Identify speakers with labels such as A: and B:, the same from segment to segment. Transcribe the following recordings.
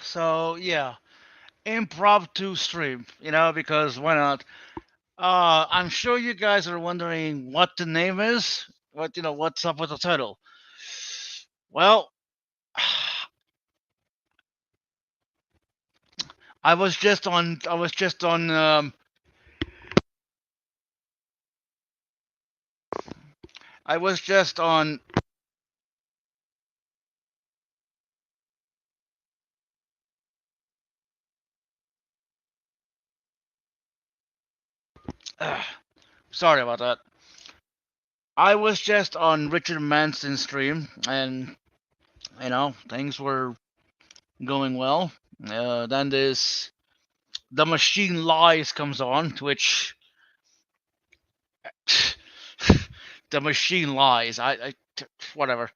A: So yeah, impromptu stream. Because why not? I'm sure you guys are wondering what the name is. What's up with the title? Well, I was just on. Uh, Sorry about that. I was just on Richard Manson's stream, and things were going well. Then this the machine lies comes on, which the machine lies. Whatever.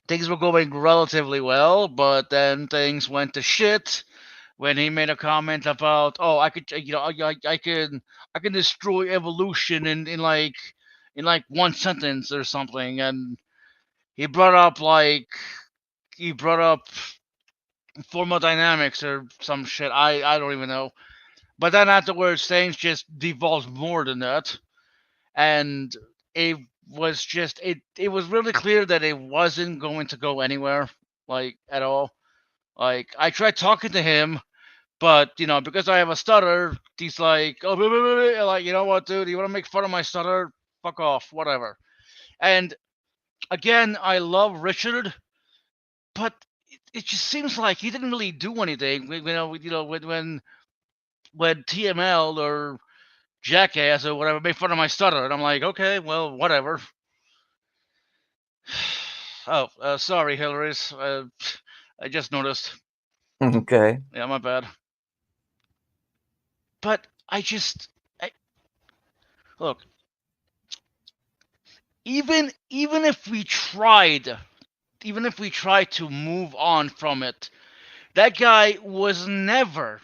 A: Things were going relatively well, but then things went to shit when he made a comment about, oh, I could, I can destroy evolution in like one sentence or something, and he brought up like he brought up thermodynamics or some shit. I don't even know. But then afterwards, things just devolved more than that, and it it was really clear that it wasn't going to go anywhere, like at all. Like I tried talking to him, but because I have a stutter, he's like, oh, blah, blah, blah, blah. Like, you know what, dude? You want to make fun of my stutter? Fuck off, whatever. And again, I love Richard, but it just seems like he didn't really do anything. When TML or Jackass or whatever made fun of my stutter, and I'm like, okay, well, whatever. Oh, sorry, Hillary's. I just noticed.
B: Okay.
A: Yeah, my bad. But look. Even if we tried, to move on from it, that guy was never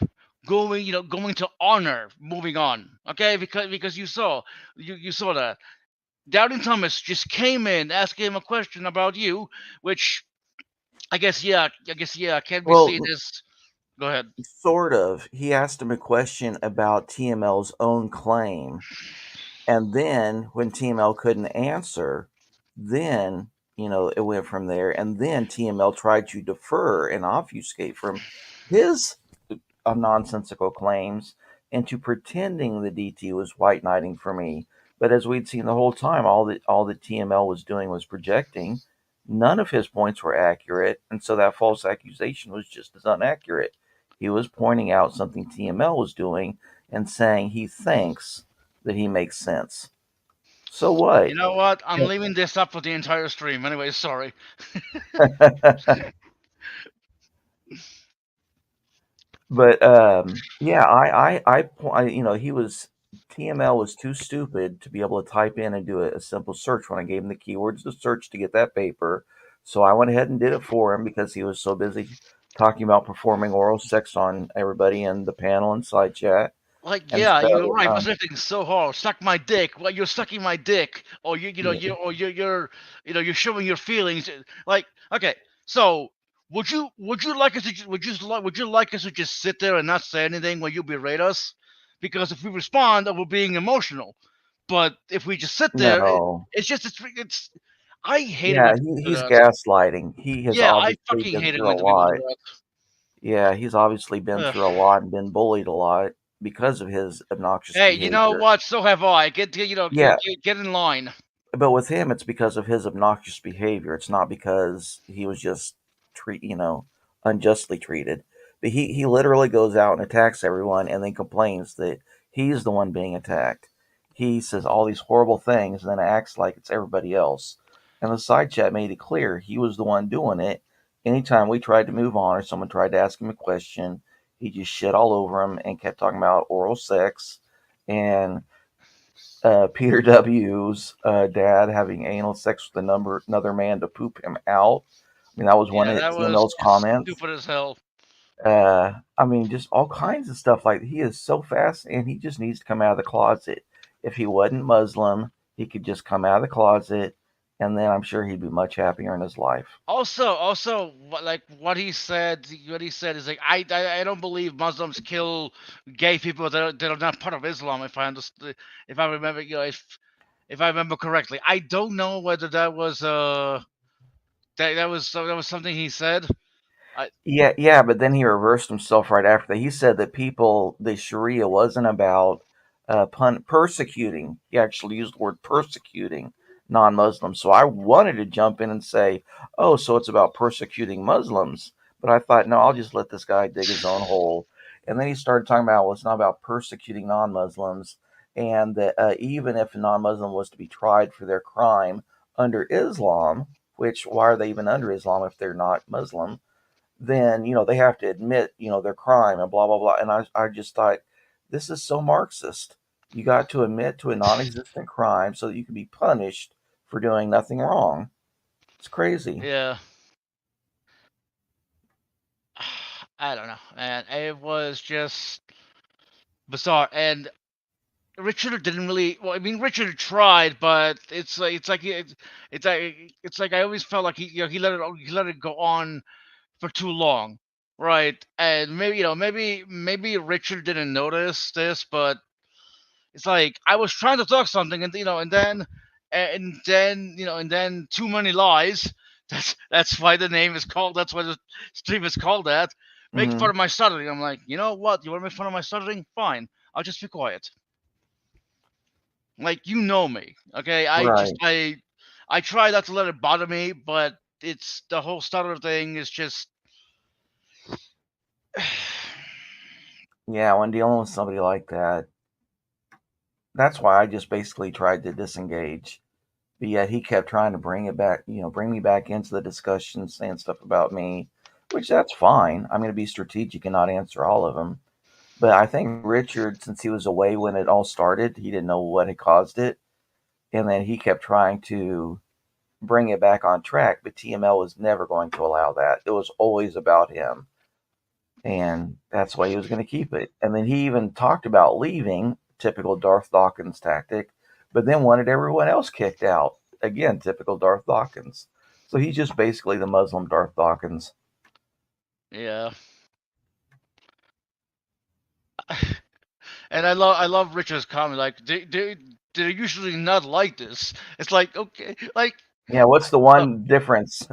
A: going to honor moving on. Okay, because you saw that Doubting Thomas just came in asking him a question about you, which I guess, can we see
B: Well,
A: this? Go ahead.
B: sort of. He asked him a question about TML's own claim. And then when TML couldn't answer, then, it went from there. And then TML tried to defer and obfuscate from his nonsensical claims into pretending the DT was white knighting for me. But as we'd seen the whole time, all that TML was doing was projecting. None of his points were accurate, and so that false accusation was just as inaccurate. He was pointing out something TML was doing and saying he thinks that he makes sense. So
A: You
B: what?
A: know what? I'm leaving this up for the entire stream. Anyway, sorry.
B: But yeah, he was TML was too stupid to be able to type in and do a simple search when I gave him the keywords to search to get that paper. So I went ahead and did it for him because he was so busy talking about performing oral sex on everybody in the panel and side chat.
A: Like,
B: And
A: yeah, you're
B: so,
A: right. Was lifting so hard. Suck my dick. Well, you're sucking my dick, or
B: yeah,
A: you're showing your feelings. Like, okay, so would you like us to just sit there and not say anything when you berate us? Because if we respond, we're being emotional. But if we just sit there,
B: no,
A: it's just it's. I hate it
B: yeah,
A: when people do
B: he's
A: that.
B: gaslighting. He has
A: Yeah, I
B: obviously
A: fucking
B: been
A: hate it
B: through
A: when
B: a
A: the people do
B: lot.
A: that.
B: Yeah, he's obviously been
A: Ugh.
B: through a lot and been bullied a lot because of his obnoxious
A: Hey, you know
B: behavior.
A: what? So have I.
B: Yeah,
A: Get in line.
B: but with him, it's because of his obnoxious behavior. It's not because he was just unjustly treated. But he literally goes out and attacks everyone, and then complains that he's the one being attacked. He says all these horrible things, and then acts like it's everybody else. And the side chat made it clear he was the one doing it. Anytime we tried to move on or someone tried to ask him a question, he just shit all over him and kept talking about oral sex and Peter W.'s dad having anal sex with another man to poop him out. I mean, that was one
A: Yeah,
B: of
A: that was
B: TML's comments.
A: stupid as hell.
B: I mean, just all kinds of stuff. Like, he is so fast, and he just needs to come out of the closet. If he wasn't Muslim, he could just come out of the closet and then I'm sure he'd be much happier in his life.
A: Also, what he said is like, I don't believe Muslims kill gay people that are not part of Islam. If I understand, if I remember, if I remember correctly, I don't know whether that was something he said. I
B: Yeah, but then he reversed himself right after that. He said that the Sharia wasn't about persecuting. He actually used the word persecuting non-Muslims. So I wanted to jump in and say, oh, so it's about persecuting Muslims. But I thought, no, I'll just let this guy dig his own hole. And then he started talking about, well, it's not about persecuting non-Muslims, and that even if a non-Muslim was to be tried for their crime under Islam, which why are they even under Islam if they're not Muslim? Then they have to admit their crime and blah blah blah. And I just thought, this is so Marxist. You got to admit to a non-existent crime so that you can be punished for doing nothing wrong. It's crazy.
A: yeah, I don't know, and it was just bizarre. And Richard didn't really. Well, I mean, Richard tried, but it's like I always felt like he let it go on for too long, right? And maybe maybe Richard didn't notice this, but it's like I was trying to talk something, and and then too many lies. That's why the name is called. That's why the stream is called that. Make fun
B: Hmm.
A: of my stuttering. I'm like, you know what? You want to make fun of my stuttering? Fine. I'll just be quiet. Like, you know me, okay?
B: Right.
A: I try not to let it bother me, but it's the whole stutter thing is just
B: Yeah, when dealing with somebody like that, that's why I just basically tried to disengage. But yet he kept trying to bring it back, bring me back into the discussion, saying stuff about me, which that's fine. I'm going to be strategic and not answer all of them. But I think Richard, since he was away when it all started, he didn't know what had caused it. And then he kept trying to bring it back on track, but TML was never going to allow that. It was always about him. And that's why he was going to keep it. And then he even talked about leaving, typical Darth Dawkins tactic, but then wanted everyone else kicked out. Again, typical Darth Dawkins. So he's just basically the Muslim Darth Dawkins.
A: yeah. And I love Richard's comment like they're usually not like this. It's like, okay, like,
B: Yeah, what's the
A: look,
B: one difference?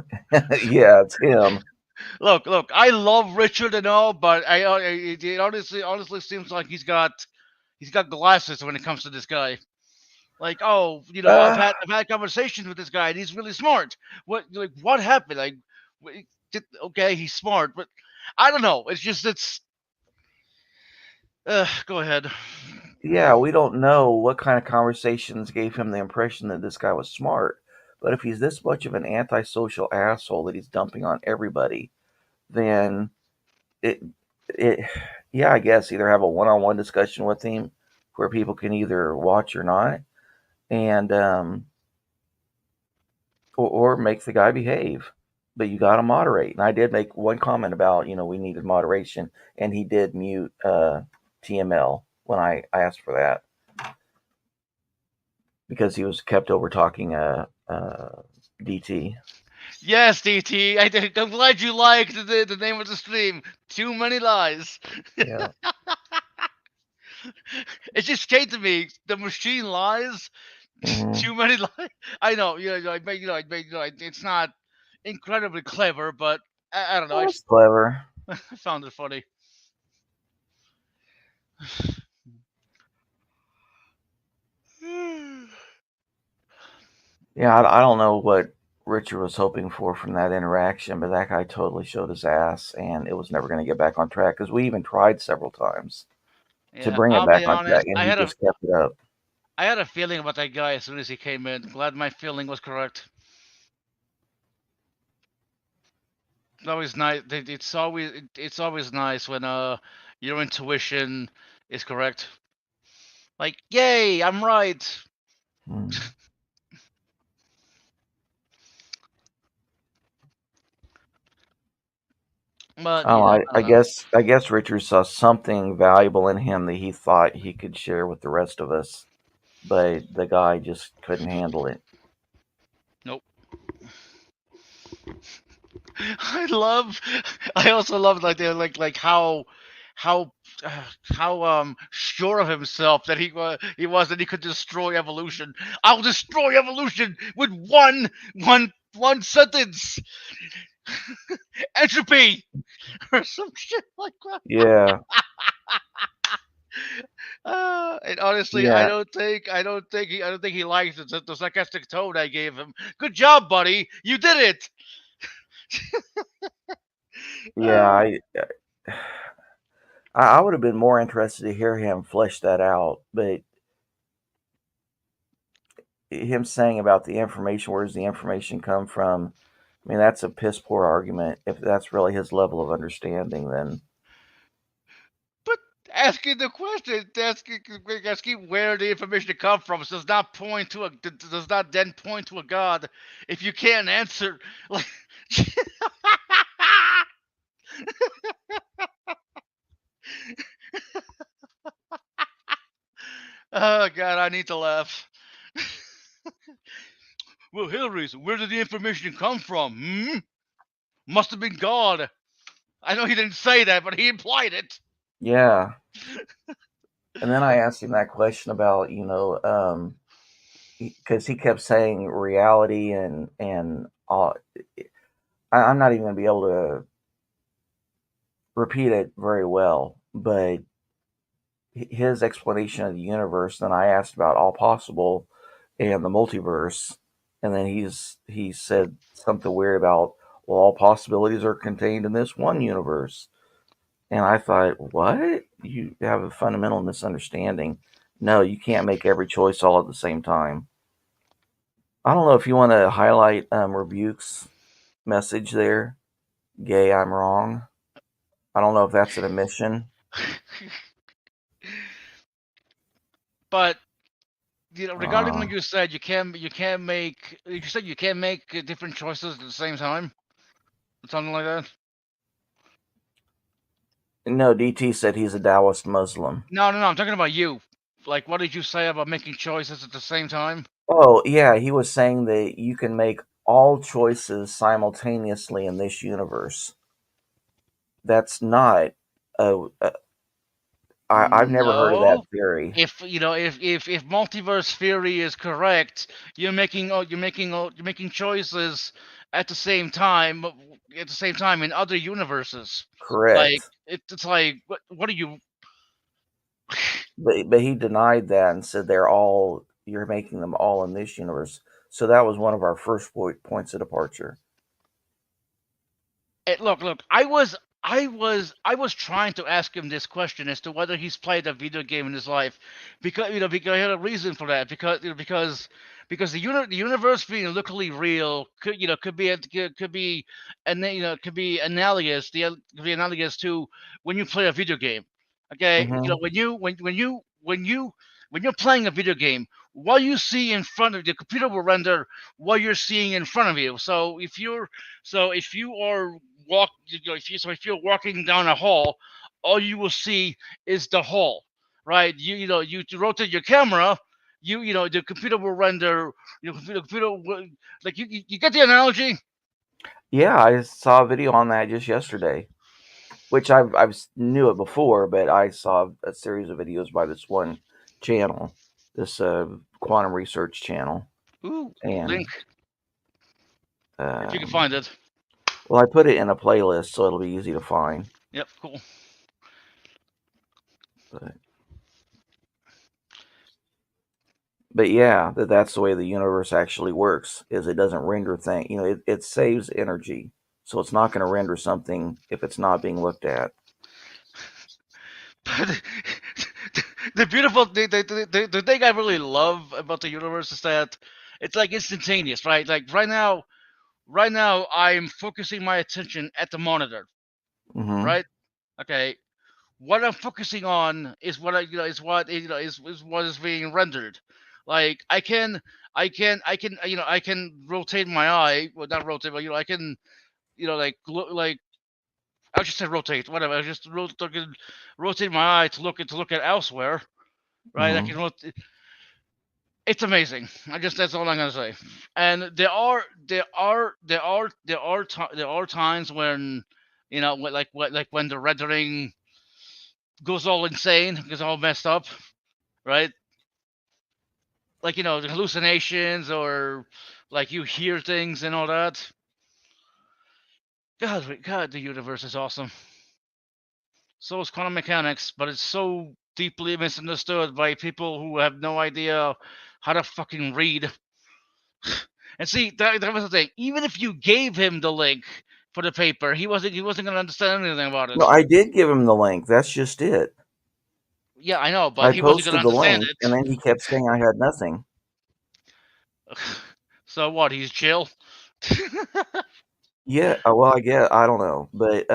B: Yeah, it's him.
A: look. I love Richard and all, but it honestly seems like he's got glasses when it comes to this guy. Like, oh,
B: Uh,
A: I've had conversations with this guy, and he's really smart. What happened? Like, okay, he's smart, but I don't know. It's. Go ahead.
B: yeah, we don't know what kind of conversations gave him the impression that this guy was smart. But if he's this much of an antisocial asshole that he's dumping on everybody, then it it yeah, I guess either have a one-on-one discussion with him where people can either watch or not, and or make the guy behave. But you got to moderate. And I did make one comment about we needed moderation, and he did mute TML when I asked for that because he was kept over talking DT.
A: Yes, DT. I'm glad you liked the name of the stream. Too many lies.
B: Yeah.
A: It just came to me. The machine lies.
B: Hmm.
A: Too many lies. I know. It's not incredibly clever, but I don't know.
B: Well, that's clever.
A: I found it funny.
B: Yeah, I don't know what Richard was hoping for from that interaction, but that guy totally showed his ass, and it was never going to get back on track because we even tried several times to
A: Yeah,
B: bring it
A: I'll be
B: back on track,
A: honest.
B: and he just kept it up.
A: I had a feeling about that guy as soon as he came in. Glad my feeling was correct. It's always nice. It's always nice when your intuition is correct. Like, yay, I'm right.
B: Hmm.
A: But
B: Oh,
A: yeah,
B: I,
A: I
B: I
A: don't know.
B: guess I guess Richard saw something valuable in him that he thought he could share with the rest of us, but the guy just couldn't handle it.
A: Nope. I also love like they're like how how sure of himself that he was that he could destroy evolution. I'll destroy evolution with one sentence. Entropy or some shit like that.
B: Yeah,
A: And honestly,
B: yeah,
A: I don't think he likes the sarcastic tone I gave him. Good job, buddy. You did it.
B: yeah.
A: Uh,
B: I would have been more interested to hear him flesh that out, but him saying about the information, where does the information come from? I mean, that's a piss poor argument. If that's really his level of understanding, then
A: but asking the question, asking where the information come from does not then point to a god if you can't answer like. Oh god, I need to laugh. Well, Hillary's, where did the information come from? Hmm? Must have been God. I know he didn't say that, but he implied it.
B: yeah. And then I asked him that question about, because he kept saying reality and I'm not even gonna be able to repeat it very well, but his explanation of the universe. Then I asked about all possible and the multiverse, and then he said something weird about, well, all possibilities are contained in this one universe. And I thought, what? You have a fundamental misunderstanding. No, you can't make every choice all at the same time. I don't know if you want to highlight Rebuke's message there. Gay, I'm wrong. I don't know if that's an admission.
A: But regarding
B: Uh,
A: when you said you said you can't make different choices at the same time, something like that.
B: no, DT said he's a Taoist Muslim.
A: No. I'm talking about you. Like, what did you say about making choices at the same time?
B: Oh, yeah, he was saying that you can make all choices simultaneously in this universe. That's not a I've never heard of that
A: No.
B: theory.
A: If if multiverse theory is correct, you're making choices at the same time in other universes. Like
B: Correct.
A: it's like what are you?
B: But he denied that and said you're making them all in this universe. So that was one of our first points of departure.
A: Look. I was trying to ask him this question as to whether he's played a video game in his life, because because I had a reason for that, because the universe being locally real could be analogous could be analogous to when you play a video game. Okay,
B: Hmm.
A: when you're playing a video game, what you see in front of the computer will render what you're seeing in front of you. So if you are if you're walking down a hall, all you will see is the hall, right? You rotate your camera, the computer will render. Computer will, like you get the analogy.
B: Yeah, I saw a video on that just yesterday, which I've knew it before, but I saw a series of videos by this one channel, this quantum research channel,
A: Ooh,
B: and
A: link if you can
B: um,
A: find it.
B: well, I put it in a playlist so it'll be easy to find.
A: Yep, cool.
B: But but yeah, that's the way the universe actually works. Is it doesn't render thing. It saves energy, so it's not going to render something if it's not being looked at.
A: But the beautiful the thing I really love about the universe is that it's like instantaneous, right? Like right now I'm focusing my attention at the monitor,
B: Hmm.
A: right? Okay, what I'm focusing on is what I is what is what is being rendered. Like I can I can rotate my eye, well not rotate, but I can like like I just said rotate, whatever. I just rotate my eye to look at elsewhere, right? I
B: Hmm.
A: can rotate, It's amazing. That's all I'm gonna say. And there are times when, like when the rendering goes all insane, goes all messed up, right? Like, the hallucinations, or like you hear things and all that. God, the universe is awesome. So is quantum mechanics, but it's so deeply misunderstood by people who have no idea how to fucking read. And see, that was the thing. Even if you gave him the link for the paper, he wasn't gonna understand anything about
B: No,
A: it.
B: I did give him the link. That's just it.
A: Yeah, I know, but
B: I
A: he wasn't gonna
B: posted the
A: understand
B: link, and
A: it.
B: then he kept saying I had nothing.
A: So what? He's chill.
B: Yeah, well, I guess I don't know, but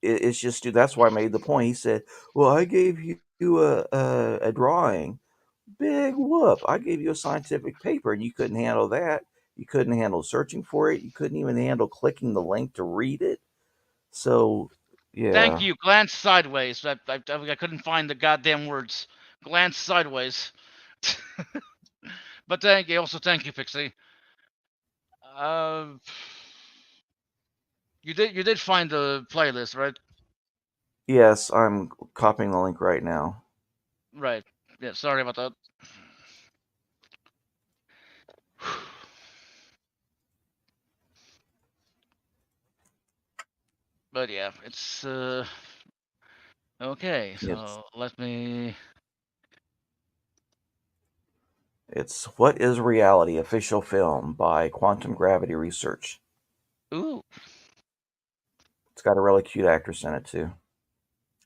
B: it's just dude. That's why I made the point. He said, "Well, I gave you a drawing. Big whoop! I gave you a scientific paper, and you couldn't handle that. You couldn't handle searching for it. You couldn't even handle clicking the link to read it. So,
A: Thank
B: yeah,
A: you. Glance sideways. I couldn't find the goddamn words. Glance sideways. But thank you, Pixie. Uh, you did find the playlist, right?
B: yes, I'm copying the link right now.
A: Right. Yeah. Sorry about that. But yeah, it's okay.
B: It's
A: So let me.
B: it's What is Reality? Official film by Quantum Gravity Research.
A: Ooh,
B: It's got a really cute actress in it too,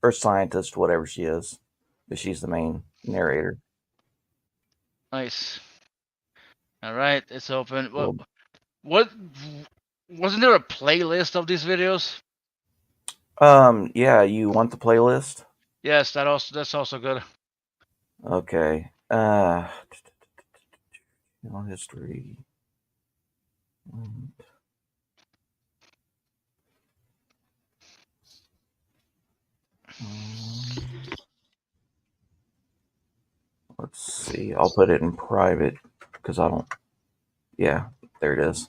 B: or scientist, whatever she is, but she's the main narrator.
A: nice. All right, it's open. What?
B: Well,
A: What? Wasn't there a playlist of these videos?
B: yeah, you want the playlist?
A: Yes, that's also good.
B: Okay. History. Let's see. I'll put it in private because I don't. Yeah, there it is.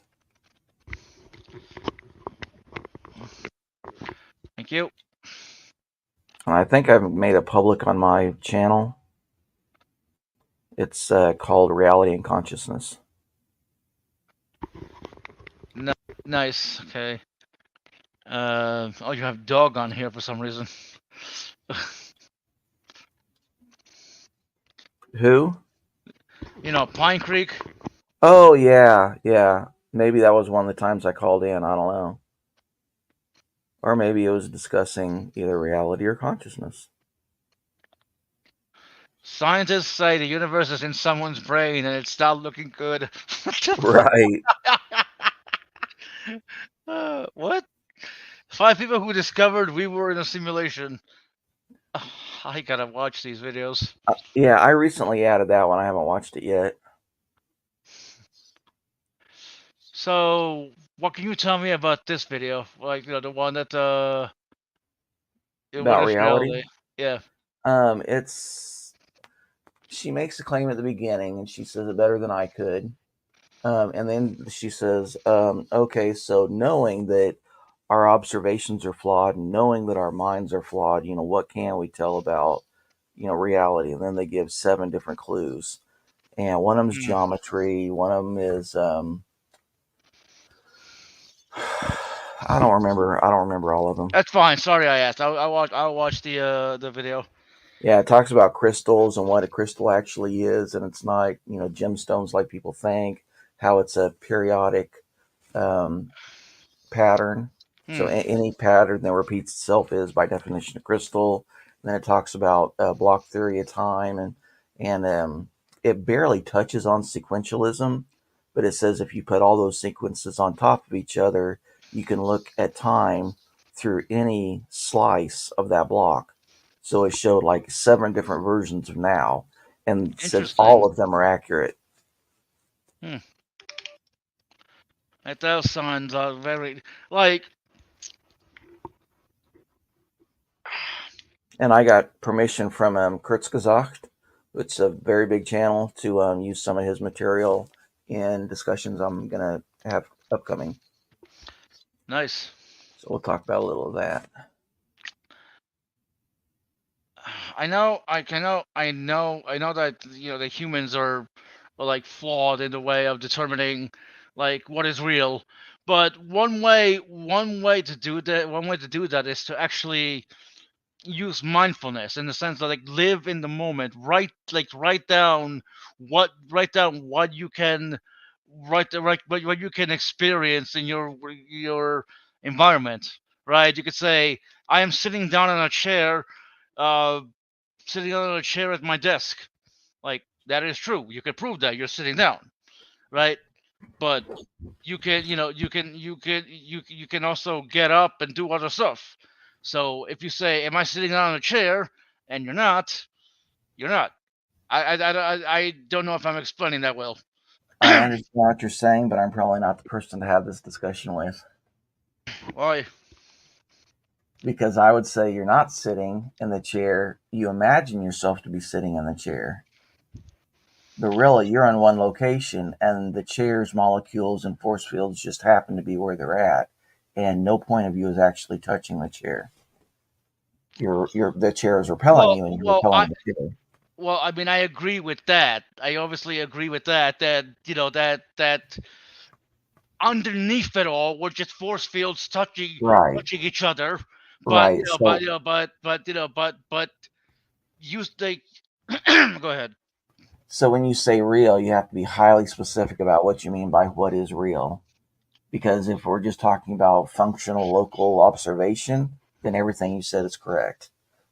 A: Thank you.
B: And I think I've made it public on my channel. It's called Reality and Consciousness.
A: No, nice. Okay. Oh, you have dog on here for some reason.
B: Who?
A: Pine Creek.
B: Oh, yeah, yeah. Maybe that was one of the times I called in. I don't know. Or maybe it was discussing either reality or consciousness.
A: Scientists say the universe is in someone's brain and it's not looking good. What the fuck?
B: Right.
A: What? 5 people who discovered we were in a simulation. Oh, I gotta watch these videos.
B: Yeah, I recently added that one. I haven't watched it yet.
A: So, what can you tell me about this video? Like, the one that what
B: About
A: is
B: reality.
A: reality? Yeah.
B: It's She makes a claim at the beginning, and she says it better than I could. And then she says, "Okay, so knowing that our observations are flawed, and knowing that our minds are flawed, what can we tell about, reality?" And then they give 7 different clues, and one of them is
A: Mm.
B: geometry. One of them is I don't remember. I don't remember all of them.
A: That's fine. Sorry, I asked. I'll watch the video.
B: Yeah, it talks about crystals and what a crystal actually is, and it's not, gemstones like people think. How it's a periodic um, pattern. So
A: Hmm.
B: any pattern that repeats itself is, by definition, a crystal. And then it talks about block theory of time, and it barely touches on sequentialism, but it says if you put all those sequences on top of each other, you can look at time through any slice of that block. So it showed like 7 different versions of now, and says
A: Interesting.
B: all of them are accurate.
A: Hmm. That those sounds are very like.
B: And I got permission from Kurzgesagt It's a very big channel to use some of his material in discussions I'm gonna have upcoming.
A: Nice.
B: So we'll talk about a little of that.
A: I know, I know that the humans are like flawed in the way of determining like what is real. But one way to do that is to actually use mindfulness in the sense that like live in the moment, write down what you can what you can experience in your environment, right? You could say, I am sitting down in a chair, uh sitting on a chair at my desk. Like, that is true. You can prove that you're sitting down, right? But you can also get up and do other stuff. So if you say, "Am I sitting down in a chair?" and you're not, you're not. I don't know if I'm explaining that well.
B: I understand what you're saying, but I'm probably not the person to have this discussion with.
A: Why?
B: Because I would say you're not sitting in the chair. You imagine yourself to be sitting in the chair. But really, you're in one location, and the chair's molecules and force fields just happen to be where they're at, and no point of view is actually touching the chair. The chair is repelling
A: Well,
B: you, and you're
A: well, I
B: repelling the chair.
A: well, I mean, I agree with that. I obviously agree with that. That underneath it all, we're just force fields
B: Right,
A: touching each other. But
B: right. So,
A: use the go ahead.
B: so when you say real, you have to be highly specific about what you mean by what is real. Because if we're just talking about functional local observation, then everything you said is correct.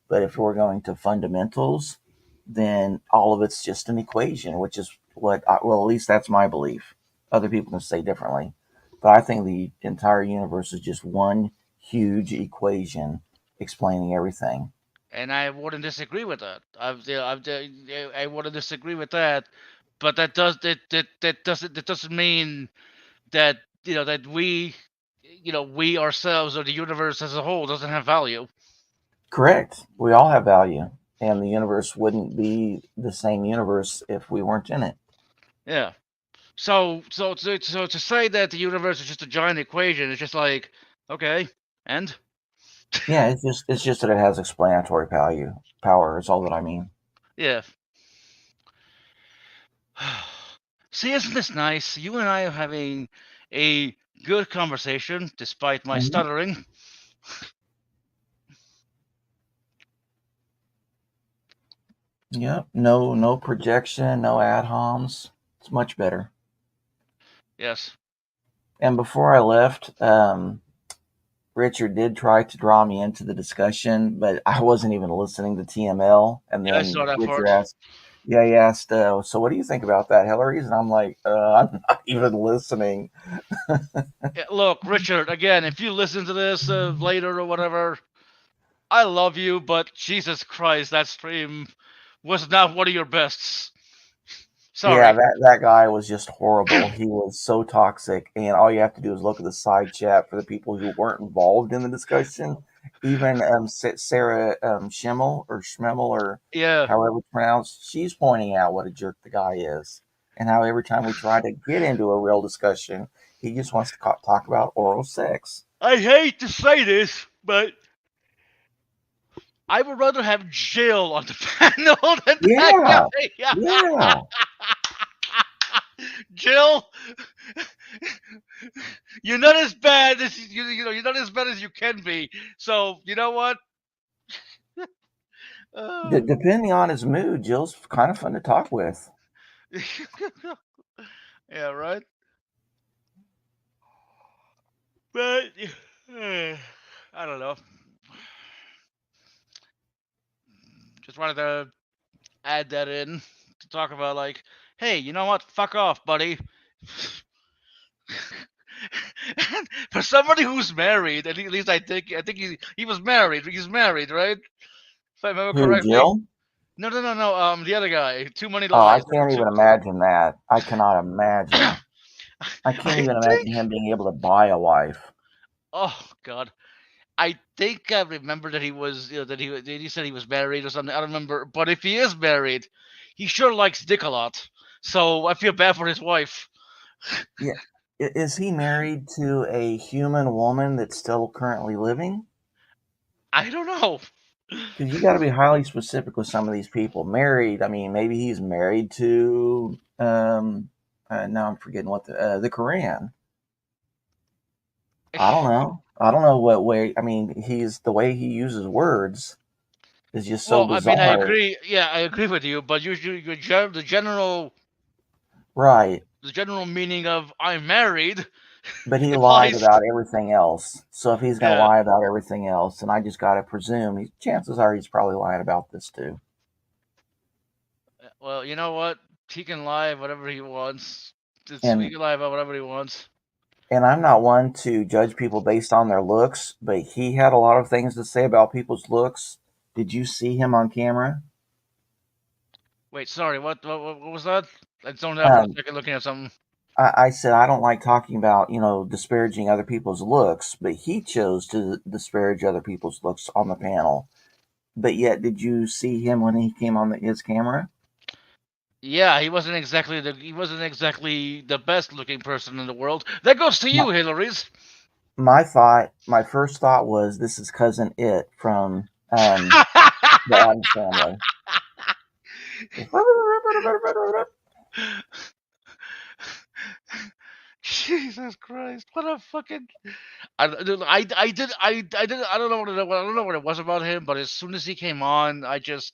B: But if we're going to fundamentals, then all of it's just an equation, which is well, at least that's my belief. Other people can say differently. But I think the entire universe is just one huge equation explaining everything.
A: And I wouldn't disagree with that. I wouldn't disagree with that. But that doesn't mean that that we ourselves or the universe as a whole doesn't have value.
B: Correct. We all have value, and the universe wouldn't be the same universe if we weren't in it.
A: Yeah. So to say that the universe is just a giant equation is just like, okay, and
B: Yeah, it's just that it has explanatory value. Power is all that I mean.
A: yeah. See, isn't this nice? You and I are having a good conversation despite my
B: Mhm.
A: stuttering.
B: Yep. No projection, no ad homs. It's much better.
A: Yes.
B: And before I left, Richard did try to draw me into the discussion, but I wasn't even listening to TML. And
A: Yeah, I saw
B: then
A: that
B: Richard
A: part.
B: asked, yeah, he asked, so what do you think about that, Hillary's? And I'm like, I'm not even listening.
A: Yeah, look, Richard, again, if you listen to this later or whatever, I love you, but Jesus Christ, that stream was not one of your bests.
B: Yeah,
A: Sorry.
B: that guy was just horrible. He was so toxic, and all you have to do is look at the side chat for the people who weren't involved in the discussion. Even Sarah Schimmel or Schmemmel or
A: Yeah.
B: however it's pronounced, she's pointing out what a jerk the guy is, and how every time we try to get into a real discussion, he just wants to talk about oral sex.
A: I hate to say this, but I would rather have Jill on the panel than that
B: Yeah,
A: guy.
B: yeah.
A: Jill, you're not as bad as you're not as bad as you can be. So you know what? Uh,
B: Depending on his mood, Jill's kind of fun to talk with.
A: yeah, right. But I don't know. Just wanted to add that in to talk about like, hey, you know what? Fuck off, buddy. For somebody who's married, at least I think he was married. He's married, right? If I remember
B: Who,
A: correctly.
B: Jill?
A: No. The other guy. Too many
B: Oh, I
A: lies.
B: can't even imagine that. I cannot imagine. I can't
A: I
B: even
A: think.
B: imagine him being able to buy a wife.
A: Oh God. I think I remember that he was, that he said he was married or something. I don't remember, but if he is married, he sure likes dick a lot. So I feel bad for his wife.
B: Yeah. Is he married to a human woman that's still currently living?
A: I don't know.
B: Because you got to be highly specific with some of these people. Married, I mean, maybe he's married to. Now I'm forgetting what the Korean. I don't know. I don't know what way. I mean, he's the way he uses words is just so
A: Well, I mean, I
B: bizarre.
A: agree. Yeah, I agree with you. But usually,
B: Right.
A: the general meaning of "I'm married"
B: But he lied
A: implies,
B: about everything else. So if he's going to
A: yeah.
B: lie about everything else, and I just got to presume, chances are he's probably lying about this too.
A: Well, you know what? He can lie whatever he wants. He
B: And
A: can lie about whatever he wants.
B: and I'm not one to judge people based on their looks, but he had a lot of things to say about people's looks. Did you see him on camera?
A: Wait, sorry. What was that? I zoned out for a
B: Um,
A: second looking at something.
B: I said I don't like talking about disparaging other people's looks, but he chose to disparage other people's looks on the panel. But yet, did you see him when he came on his camera?
A: Yeah, he wasn't exactly the best looking person in the world. That goes to
B: My,
A: you, Hillary's.
B: my first thought was, this is cousin It from the Addams Family.
A: Jesus Christ! What a fucking I don't know I don't know what it was about him, but as soon as he came on, I just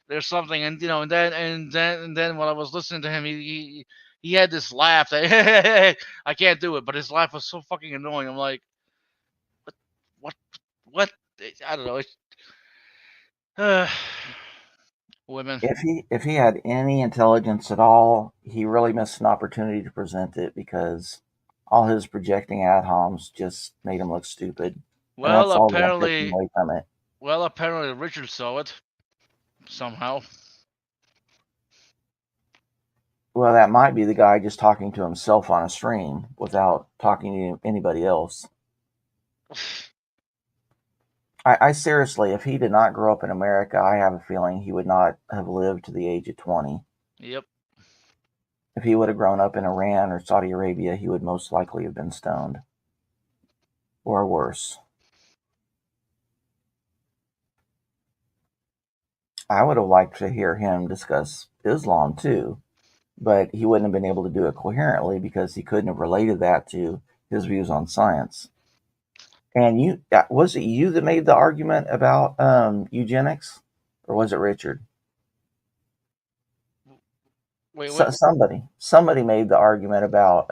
A: there's something, and and then while I was listening to him, he had this laugh that I can't do it, but his laugh was so fucking annoying. I'm like, what what I don't know. Uh, women.
B: If he had any intelligence at all, he really missed an opportunity to present it because all his projecting ad homs just made him look stupid, and
A: Well,
B: that's all that I'm taking
A: apparently,
B: away from it.
A: apparently Richard saw it somehow.
B: Well, that might be the guy just talking to himself on a stream without talking to anybody else. I seriously, if he did not grow up in America, I have a feeling he would not have lived to the age of 20.
A: Yep.
B: If he would have grown up in Iran or Saudi Arabia, he would most likely have been stoned or worse. I would have liked to hear him discuss Islam too, but he wouldn't have been able to do it coherently because he couldn't have related that to his views on science. And was it you that made the argument about eugenics, or was it Richard?
A: Wait, what?
B: Somebody made the argument about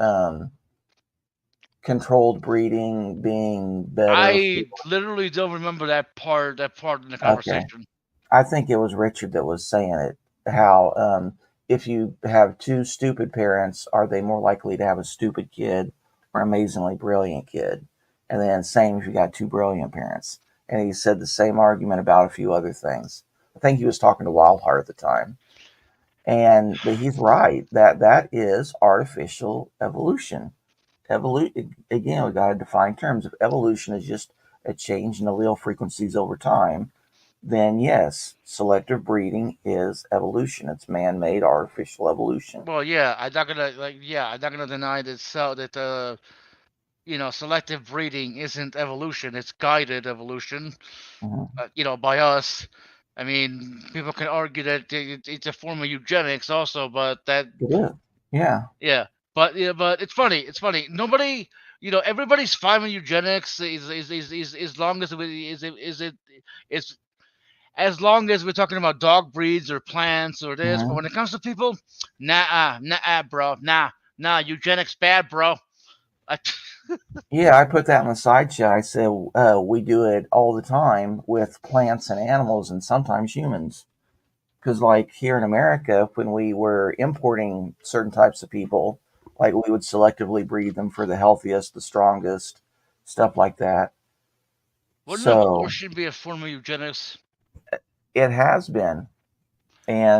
B: controlled breeding being better.
A: I literally don't remember that part in the
B: Okay,
A: conversation.
B: I think it was Richard that was saying it. How if you have two stupid parents, are they more likely to have a stupid kid or amazingly brilliant kid? And then same if you got two brilliant parents. And he said the same argument about a few other things. I think he was talking to Wildheart at the time. But he's right that is artificial evolution. Again, we got to define terms. If evolution is just a change in allele frequencies over time, then yes, selective breeding is evolution. It's man-made artificial evolution.
A: Well, yeah, I'm not gonna deny that selective breeding isn't evolution; it's guided evolution.
B: Mhm.
A: By us. I mean, people can argue that it's a form of eugenics also, but
B: It is. Yeah.
A: yeah, but it's funny. It's funny. Nobody, everybody's fine with eugenics is as long as is as long as we're talking about dog breeds or plants or this. But
B: Hmm.
A: when it comes to people, nah, bro, nah, eugenics bad, bro. I,
B: Yeah, I put that in the side chat. I said we do it all the time with plants and animals and sometimes humans. Because, like here in America, when we were importing certain types of people, like we would selectively breed them for the healthiest, the strongest, stuff like that.
A: wouldn't
B: So
A: abortion be a form of eugenics?
B: it has been,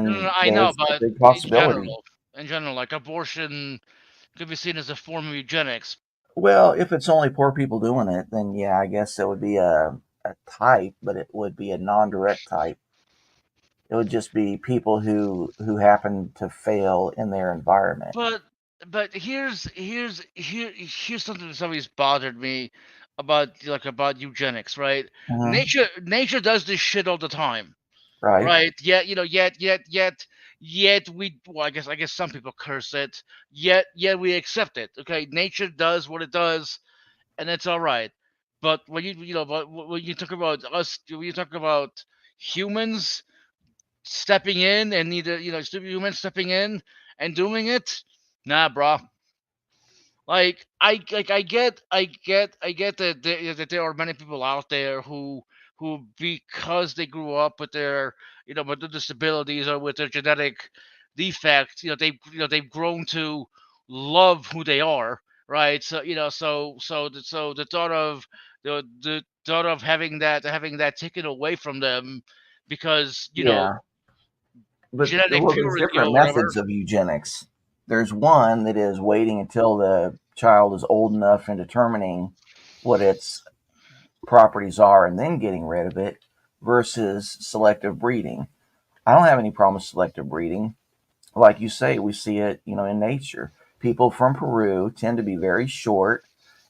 A: No,
B: and
A: I know,
B: there's a
A: but
B: big possibility.
A: in general, like abortion could be seen as a form of eugenics.
B: Well, if it's only poor people doing it, then yeah, I guess it would be a type, but it would be a non-direct type. It would just be people who happen to fail in their environment.
A: But here's something that's always bothered me about eugenics, right?
B: Hmm.
A: Nature does this shit all the time,
B: Right?
A: right? Yet we, well, I guess some people curse it. Yet we accept it. Okay, nature does what it does, and it's all right. But when you talk about us, when you talk about humans stepping in and neither humans stepping in and doing it, nah, bro. I get that there are many people out there who, because they grew up with their disabilities or with their genetic defects, they've grown to love who they are, right? So the thought of having that taken away from them because
B: Yeah. But
A: genetic
B: well, there's
A: purity
B: different
A: or whatever.
B: methods of eugenics. There's one that is waiting until the child is old enough and determining what its properties are and then getting rid of it versus selective breeding. I don't have any problem with selective breeding. Like you say, we see it, in nature. People from Peru tend to be very short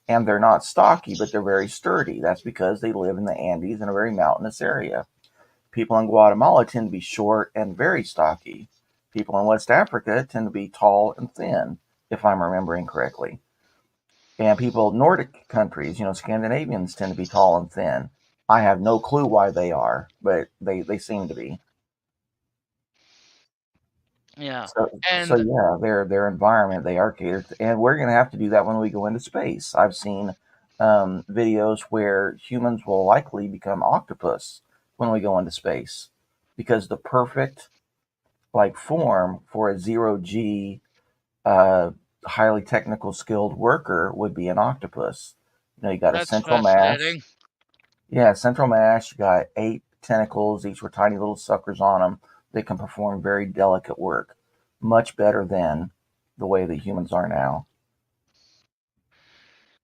B: and they're not stocky, but they're very sturdy. That's because they live in the Andes in a very mountainous area. People in Guatemala tend to be short and very stocky. People in West Africa tend to be tall and thin, if I'm remembering correctly. And people Nordic countries, Scandinavians tend to be tall and thin. I have no clue why they are, but they seem to be.
A: Yeah,
B: So
A: and
B: yeah, their environment they are catered, and we're going to have to do that when we go into space. I've seen videos where humans will likely become octopus when we go into space because the perfect like form for a zero G uh, highly technical skilled worker would be an octopus. You got a
A: that's
B: central mass.
A: fascinating.
B: Yeah, central mass. You got 8 tentacles, each with tiny little suckers on them. They can perform very delicate work, much better than the way that humans are now.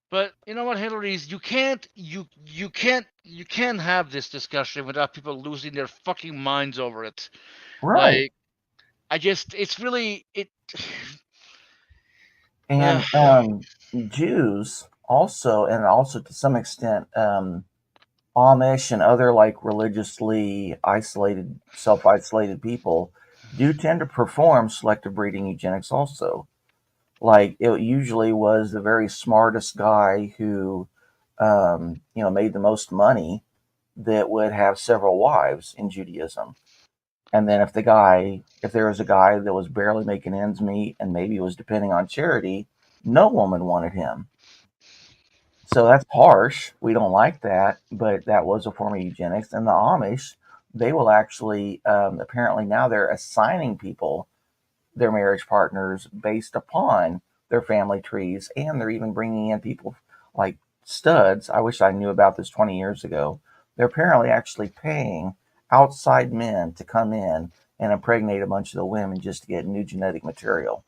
A: But you know what, Hillary's, you can't have this discussion without people losing their fucking minds over it.
B: Right.
A: Like, it's really it. Uh,
B: And Jews also, and also to some extent, Amish and other like religiously isolated, self isolated people do tend to perform selective breeding eugenics also. Like it usually was the very smartest guy who, made the most money that would have several wives in Judaism. And then if there was a guy that was barely making ends meet and maybe was depending on charity, no woman wanted him. So that's harsh. We don't like that, but that was a form of eugenics. And the Amish, they will actually, apparently now they're assigning people their marriage partners based upon their family trees, and they're even bringing in people like studs. I wish I knew about this 20 years ago. They're apparently actually paying outside men to come in and impregnate a bunch of the women just to get new genetic material.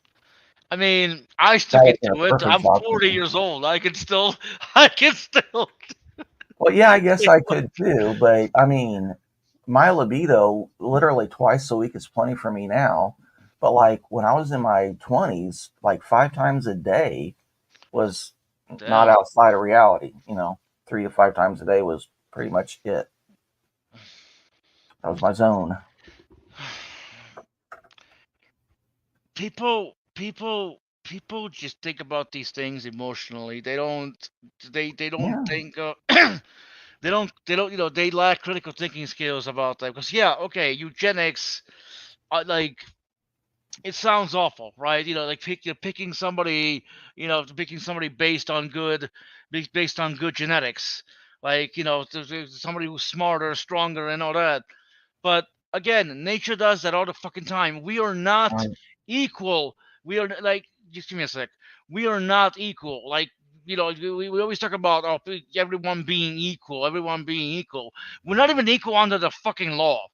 A: I mean, I
B: That
A: stuck
B: would
A: it
B: be a
A: to it.
B: perfect
A: I'm
B: job for
A: 40
B: them.
A: years old. I can still.
B: Well, yeah, I guess I could too, but I mean, my libido literally twice a week is plenty for me now. But like when I was in my 20s, like 5 times a day was not
A: Damn.
B: outside of reality. 3 to 5 times a day was pretty much it. That was my zone.
A: People just think about these things emotionally. They don't
B: Yeah.
A: think. They lack critical thinking skills about that. Because yeah, okay, eugenics, like, it sounds awful, right? Like picking somebody based on good genetics, like, there's somebody who's smarter, stronger, and all that. But again, nature does that all the fucking time. We are not
B: Right.
A: equal. We are like, just give me a sec. We are not equal. Like, we always talk about, everyone being equal, everyone being equal. We're not even equal under the fucking law,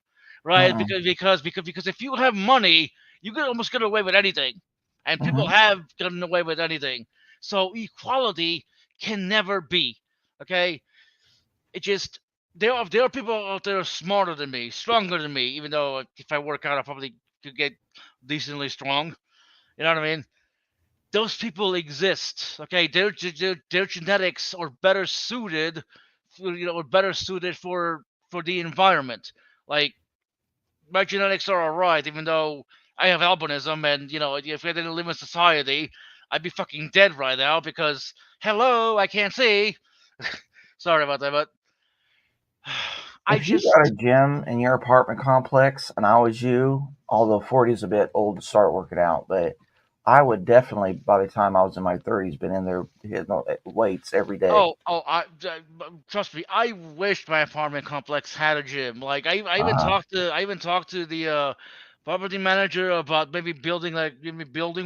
A: right?
B: Mm-mm.
A: Because if you have money, you can almost get away with anything, and people
B: Mm-hmm.
A: have gotten away with anything. So equality can never be. Okay, it just there are people out there smarter than me, stronger than me. Even though if I work out, I probably could get decently strong. You know what I mean? Those people exist. Okay, their genetics are better suited, or better suited for the environment. Like my genetics are alright, even though I have albinism, and if I didn't live in society, I'd be fucking dead right now because hello, I can't see. Sorry about that, but I
B: If you got a
A: just
B: gym in your apartment complex and I was you, although 40 is a bit old to start working out, but I would definitely, by the time I was in my 30s, been in there hitting weights every day.
A: trust me, I wished my apartment complex had a gym. Like
B: Uh
A: I even talked to the property manager about maybe building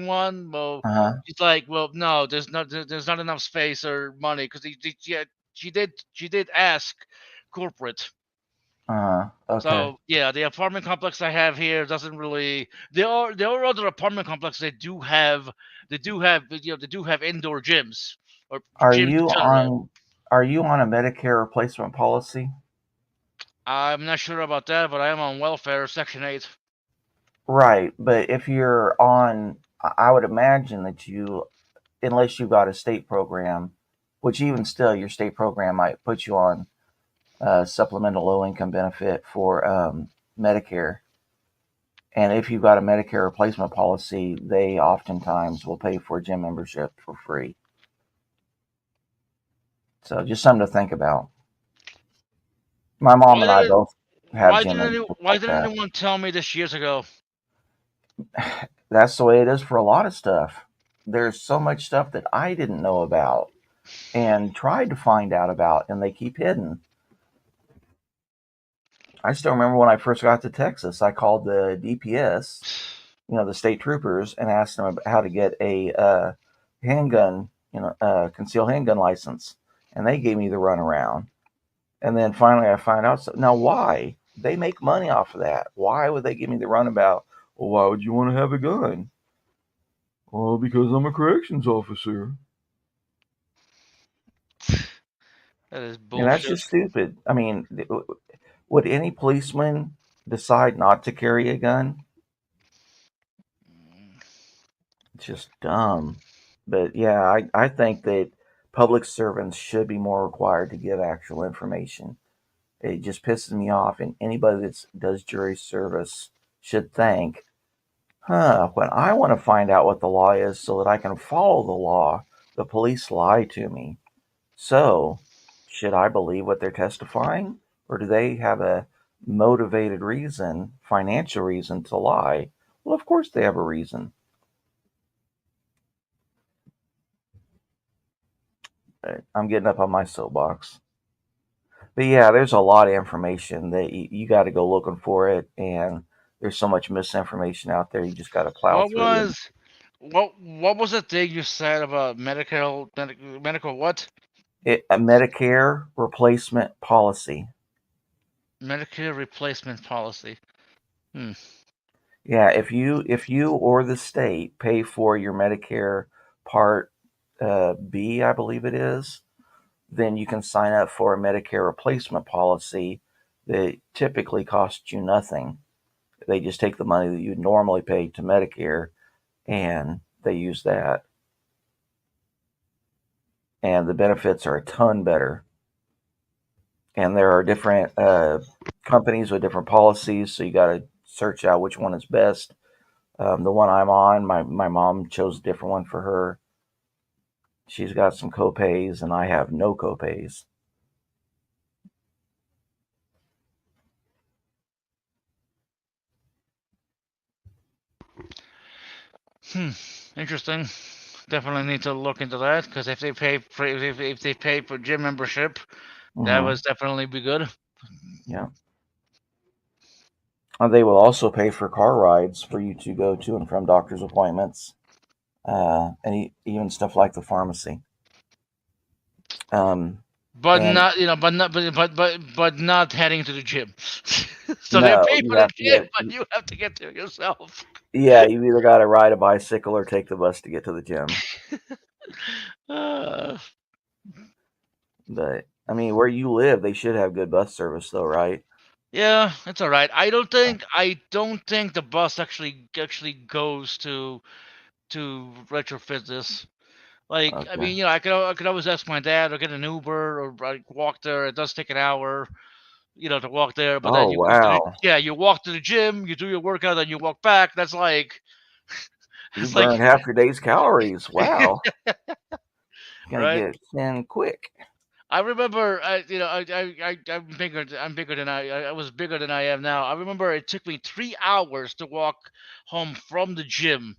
A: one. Well,
B: huh.
A: she's like, well, no, there's not enough space or money because yeah, she did ask corporate.
B: Uh huh. Okay.
A: So yeah, the apartment complex I have here doesn't really. There are other apartment complexes they do have indoor gyms or
B: Are
A: gyms in
B: you
A: general.
B: on? Are you on a Medicare replacement policy?
A: I'm not sure about that, but I am on welfare, Section 8.
B: Right, but if you're on, I would imagine that you, unless you got a state program, which even still, your state program might put you on supplemental low income benefit for Medicare. And if you've got a Medicare replacement policy, they oftentimes will pay for gym membership for free. So just something to think about. My mom
A: Why
B: and I
A: didn't
B: both have gym memberships
A: Why
B: like
A: didn't
B: that.
A: anyone tell me this years ago?
B: That's the way it is for a lot of stuff. There's so much stuff that I didn't know about and tried to find out about, and they keep hidden. I still remember when I first got to Texas, I called the DPS, the state troopers, and asked them how to get a handgun, concealed handgun license, and they gave me the runaround. And then finally, I find out. So, now, why? They make money off of that. Why would they give me the runabout? Well, why would you want to have a gun? Well, because I'm a corrections officer.
A: That is
B: And that's
A: bullshit.
B: just stupid. I mean, would any policeman decide not to carry a gun? It's just dumb. But yeah, I think that public servants should be more required to give actual information. It just pisses me off, and anybody that does jury service should think, when I want to find out what the law is so that I can follow the law, the police lie to me. So, should I believe what they're testifying? Or do they have a motivated reason, financial reason to lie? Well, of course they have a reason. I'm getting up on my soapbox. But yeah, there's a lot of information that you got to go looking for it. And there's so much misinformation out there. You just got to plow
A: What
B: through it.
A: was what was the thing you said about medical what?
B: A Medicare replacement policy.
A: Medicare replacement policy. Hmm.
B: Yeah, if you or the state pay for your Medicare Part B, I believe it is, then you can sign up for a Medicare replacement policy that typically costs you nothing. They just take the money that you normally pay to Medicare and they use that. And the benefits are a ton better. And there are different companies with different policies, so you got to search out which one is best. The one I'm on, my mom chose a different one for her. She's got some copays, and I have no copays.
A: Hmm. Interesting. Definitely need to look into that because if they pay for gym membership, that
B: Hmm.
A: was definitely be good.
B: Yeah. They will also pay for car rides for you to go to and from doctor's appointments, and even stuff like the pharmacy. Um,
A: But
B: and
A: not but not heading to the gym. So they
B: no,
A: pay
B: you
A: for the
B: have to
A: gym,
B: get.
A: but you have to get there yourself.
B: Yeah, you either got to ride a bicycle or take the bus to get to the gym.
A: Uh,
B: But I mean, where you live, they should have good bus service, though, right?
A: yeah, it's all right. I don't think the bus actually goes to retrofit this. Like, I
B: Okay.
A: mean, I could always ask my dad or get an Uber or like walk there. It does take an hour, to walk there. But then
B: Oh,
A: you go to
B: wow.
A: you walk to the gym, you do your workout, then you walk back. That's like
B: You
A: that's like
B: burned half your day's calories. Wow. Gonna
A: right.
B: get thin quick.
A: I remember, I'm bigger than I was bigger than I am now. I remember it took me 3 hours to walk home from the gym.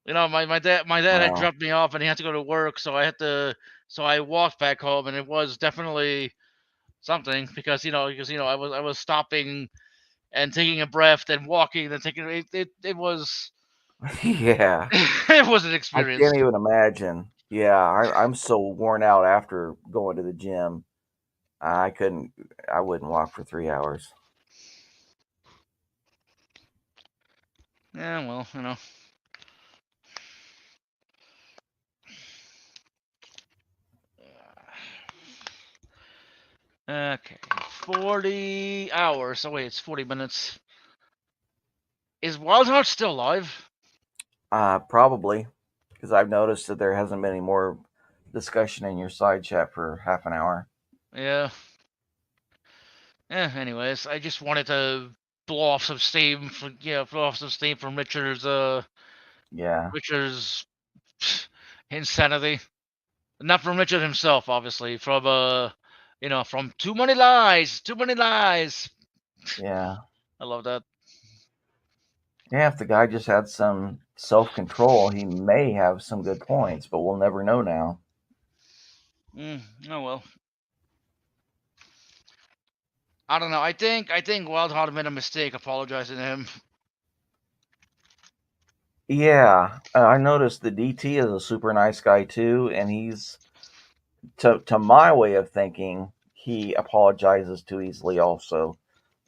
A: My dad had
B: Wow.
A: dropped me off and he had to go to work, so I walked back home, and it was definitely something because I was stopping and taking a breath, then walking, then taking it was
B: Yeah.
A: it was an
B: I
A: experience.
B: can't even imagine. Yeah, I'm so worn out after going to the gym. I couldn't. I wouldn't walk for 3 hours.
A: Yeah, well, Okay, 40 hours. Oh wait, it's 40 minutes. Is Wild Heart still live?
B: Probably because I've noticed that there hasn't been any more discussion in your side chat for half an hour.
A: Yeah. Anyways, I just wanted to blow off some steam from
B: Yeah.
A: Richard's insanity. Not from Richard himself, obviously. From Too Many Lies. Too Many Lies.
B: Yeah.
A: I love that.
B: Yeah. If the guy just had some self control, he may have some good points, but we'll never know now.
A: Oh well. I don't know. I think Wild Heart made a mistake apologizing to him.
B: Yeah, I noticed the DT is a super nice guy too, and he's to my way of thinking, he apologizes too easily also.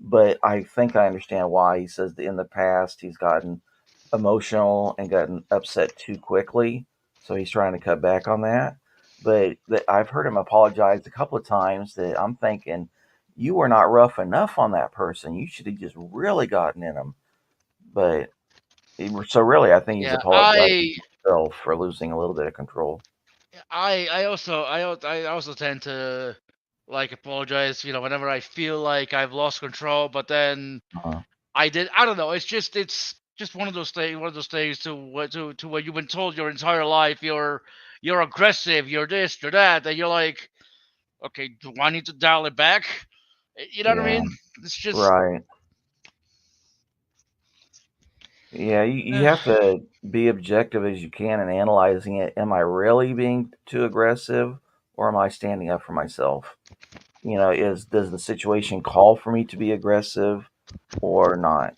B: But I think I understand why he says that in the past he's gotten emotional and gotten upset too quickly, so he's trying to cut back on that. But I've heard him apologize a couple of times that I'm thinking you were not rough enough on that person. You should have just really gotten in him. But so really, I think he's
A: Yeah,
B: apologizing to himself for losing a little bit of control.
A: I also tend to like apologize, whenever I feel like I've lost control, but then
B: Uh,
A: I don't know, it's just one of those things to where you've been told your entire life you're aggressive, you're this, you're that, and you're like, okay, do I need to dial it back? You know what I
B: yeah,
A: mean? It's just
B: right. Yeah, you have to be objective as you can in analyzing it. Am I really being too aggressive, or am I standing up for myself? Is does the situation call for me to be aggressive or not?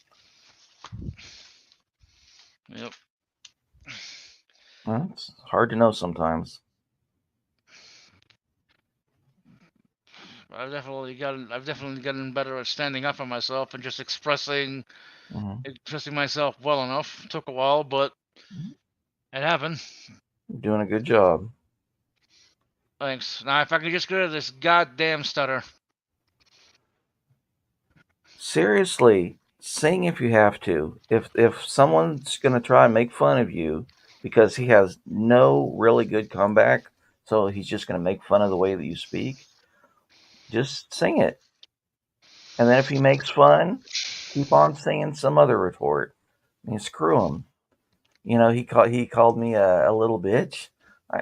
A: yep.
B: It's hard to know sometimes.
A: I've definitely gotten better at standing up for myself and just
B: Hmm.
A: expressing myself well enough. Took a while, but it happened.
B: You're doing a good job.
A: Thanks. Now, if I could just get rid of this goddamn stutter.
B: Seriously, sing if you have to. If someone's gonna try and make fun of you because he has no really good comeback, so he's just gonna make fun of the way that you speak, just sing it. And then if he makes fun, keep on singing some other retort. I mean, screw him. He called me a little bitch.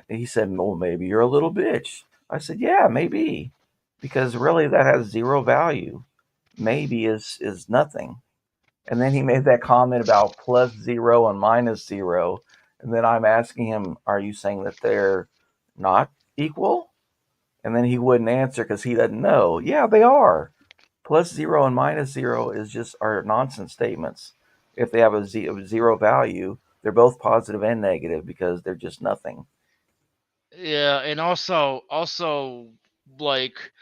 B: He said, "Well, maybe you're a little bitch." I said, "Yeah, maybe," because really that has zero value. Maybe is nothing. And then he made that comment about plus zero and minus zero. And then I'm asking him, "Are you saying that they're not equal?" And then he wouldn't answer because he doesn't know. Yeah, they are. Plus zero and minus zero is just are nonsense statements. If they have a zero value, they're both positive and negative because they're just nothing.
A: Yeah, and also like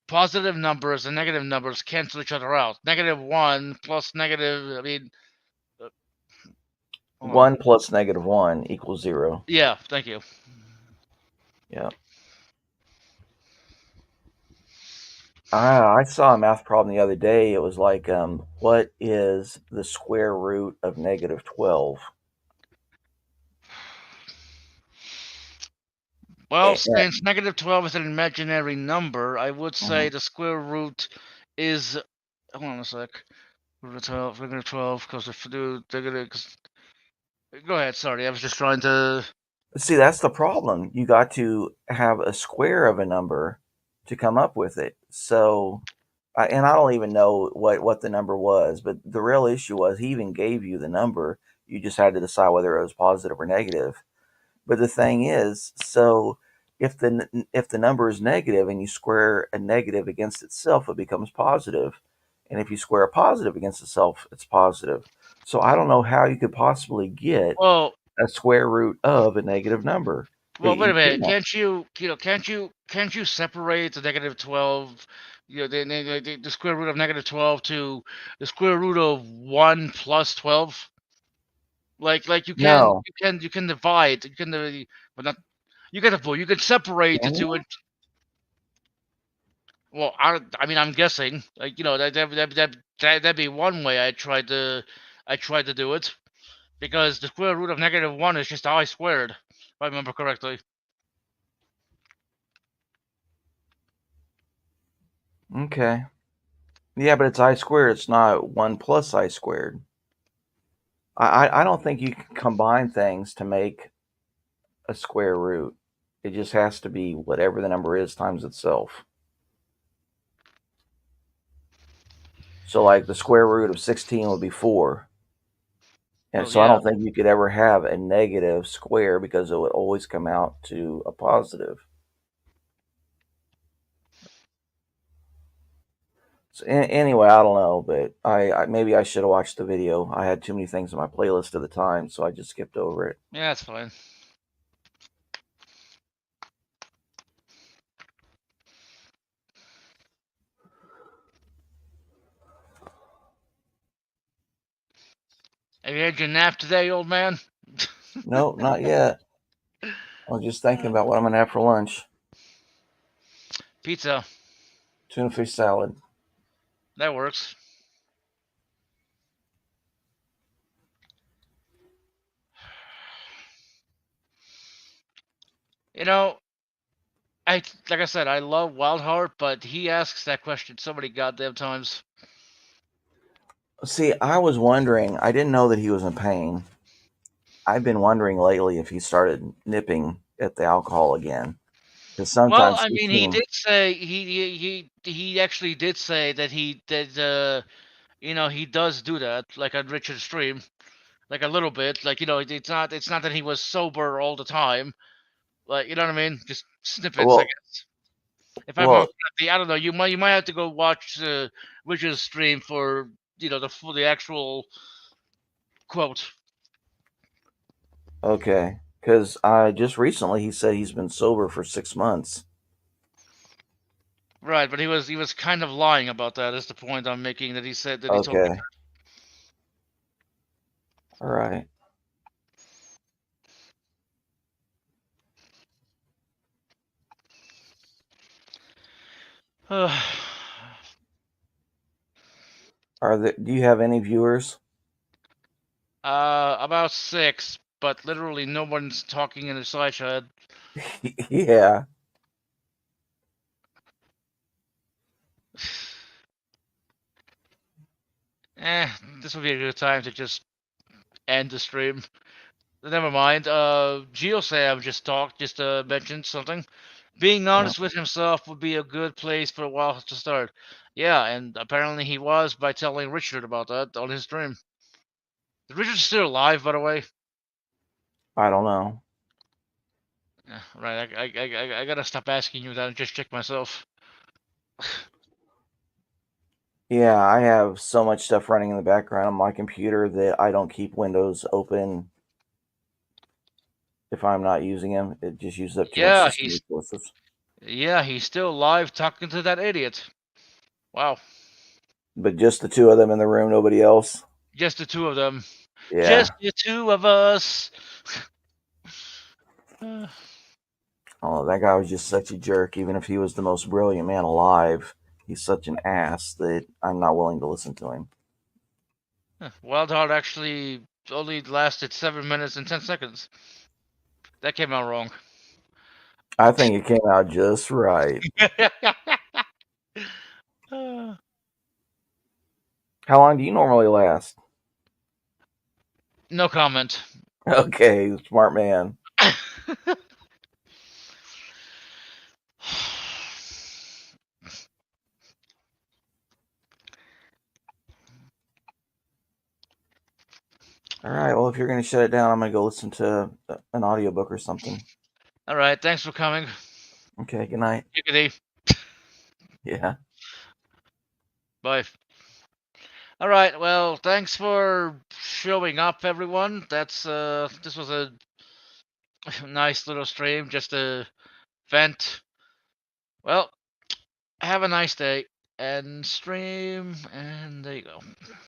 A: positive numbers and negative numbers cancel each other out. -1 plus negative. I mean, uh, hold on.
B: 1 plus -1 equals 0.
A: Yeah, thank you.
B: Yeah. I saw a math problem the other day. It was like, what is the square root of negative 12?
A: Well,
B: Eh,
A: since negative 12 is an imaginary number, I would say
B: mhm.
A: the square root is. Hold on a sec. Root of 12, negative 12, because if you do negative. Go ahead, sorry. I was just trying to.
B: See, that's the problem. You got to have a square of a number to come up with it. So, and I don't even know what the number was, but the real issue was he even gave you the number. You just had to decide whether it was positive or negative. But the thing is, so if the number is negative and you square a negative against itself, it becomes positive. And if you square a positive against itself, it's positive. So I don't know how you could possibly get
A: Well,
B: a square root of a negative number.
A: wait a
B: You
A: minute.
B: can't.
A: Can't you separate the negative 12, the square root of negative 12 to the square root of 1 plus 12? Like
B: No.
A: you can divide, but not, you can avoid, you can separate the
B: Can
A: two.
B: you?
A: And well, I mean, I'm guessing, like, that'd be one way I tried to do it, because the square root of negative 1 is just I squared, if I remember correctly.
B: Okay. Yeah, but it's I squared. It's not 1 plus I squared. I don't think you can combine things to make a square root. It just has to be whatever the number is times itself. So, like the square root of 16 would be 4. And
A: Well,
B: so I
A: yeah.
B: don't think you could ever have a negative square because it would always come out to a positive. So, anyway, I don't know, but I maybe I should have watched the video. I had too many things on my playlist at the time, so I just skipped over it.
A: Yeah, that's fine. Have you had your nap today, old man?
B: Nope, not yet. I was just thinking about what I'm gonna have for lunch.
A: Pizza.
B: Tuna fish salad.
A: That works. You know, like I said, I love Wildheart, but he asks that question so many goddamn times.
B: See, I was wondering. I didn't know that he was in pain. I've been wondering lately if he started nipping at the alcohol again. Because
A: Well,
B: sometimes
A: I
B: he
A: mean, he
B: seems.
A: did say he actually did say that he does do that, like on Richard's stream, like a little bit, like, it's not that he was sober all the time, like, you know what I mean, just snippets, I
B: Well,
A: guess. If I remember
B: well,
A: correctly, I don't know. You might have to go watch Richard's stream for the actual quote.
B: okay. Because I just recently he said he's been sober for 6 months.
A: Right, but he was kind of lying about that. Is the point I'm making, that he said that he told me.
B: Okay. All right. Do you have any viewers?
A: About 6, but literally no one's talking in the side chat.
B: Yeah.
A: This would be a good time to just end the stream. Never mind. GeoSam just mentioned something. Being
B: Yeah.
A: honest with himself would be a good place for a while to start. Yeah, and apparently he was, by telling Richard about that on his stream. Is Richard still alive, by the way?
B: I don't know.
A: Yeah, right. I gotta stop asking you that and just check myself.
B: Yeah, I have so much stuff running in the background on my computer that I don't keep Windows open if I'm not using them. It just uses up too much
A: Yeah,
B: system resources.
A: he's still alive, talking to that idiot. Wow,
B: But just the two of them in the room, nobody else.
A: just the two of them.
B: Yeah.
A: Just the two of us.
B: Oh, that guy was just such a jerk. Even if he was the most brilliant man alive, he's such an ass that I'm not willing to listen to him.
A: Wild Heart actually only lasted 7 minutes and 10 seconds. That came out wrong.
B: I think it came out just right. How long do you normally last?
A: No comment.
B: Okay, smart man. All right, well, if you're going to shut it down, I'm going to go listen to an audiobook or something.
A: All right, thanks for coming.
B: Okay, good night.
A: Yickety.
B: Yeah.
A: Bye. All right, well, thanks for showing up, everyone. This was a nice little stream, just a vent. Well, have a nice day and stream, and there you go.